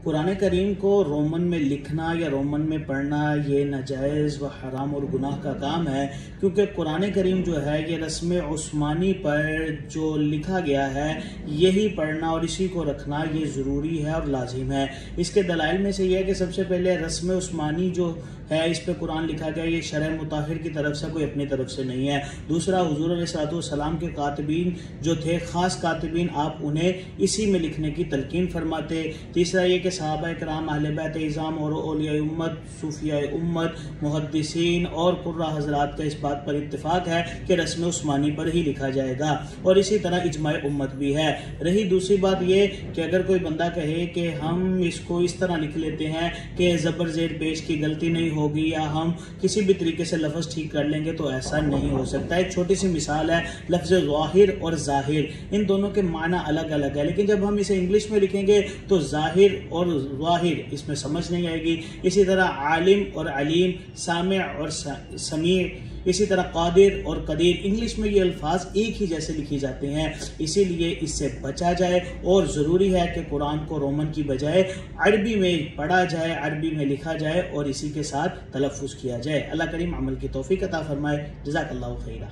कुरान करीम को रोमन में लिखना या रोमन में पढ़ना ये नाजायज़ व हराम और गुनाह का काम है, क्योंकि कुरान करीम जो है ये रस्म उस्मानी पर जो लिखा गया है यही पढ़ना और इसी को रखना ये ज़रूरी है और लाजिम है। इसके दलाइल में से यह है कि सबसे पहले रस्म उस्मानी जो है इस पे कुरान लिखा गया, ये शरह मुताहिर की तरफ से, कोई अपनी तरफ से नहीं है। दूसरा, हुजूर अलैहिस्सलाम के कातिबीन जो थे, ख़ास कातिबीन, आप उन्हें इसी में लिखने की तलकीन फरमाते। तीसरा ये कि सहाबा कराम, अहले बैत इज़ाम और औलिया उम्मत, सूफिया उम्मत, मुहद्दिसीन और कुर्रा हज़रात का इस बात पर इत्तिफाक है कि रस्म उस्मानी पर ही लिखा जाएगा, और इसी तरह इजमाए उम्मत भी है। रही दूसरी बात ये कि अगर कोई बंदा कहे कि हम इसको इस तरह लिख लेते हैं कि ज़बर ज़ेर पेश की गलती नहीं होगी या हम किसी भी तरीके से लफ्ज़ ठीक कर लेंगे, तो ऐसा नहीं हो सकता। एक छोटी सी मिसाल है, लफ्ज़ ज़ाहिर और ज़ाहिर, इन दोनों के माना अलग अलग है, लेकिन जब हम इसे इंग्लिश में लिखेंगे तो ज़ाहिर और ज़ाहिर इसमें समझ नहीं आएगी। इसी तरह आलिम और अलीम, सामिअ और समीअ, इसी तरह कादिर और कदीर, इंग्लिश में ये अल्फाज एक ही जैसे लिखे जाते हैं। इसीलिए इससे बचा जाए और ज़रूरी है कि कुरान को रोमन की बजाय अरबी में पढ़ा जाए, अरबी में लिखा जाए और इसी के साथ तलफ़्फ़ुज़ किया जाए। अल्लाह करीम अमल की तौफ़ीक़ अता फ़रमाए। जज़ाकल्लाहु खैरा।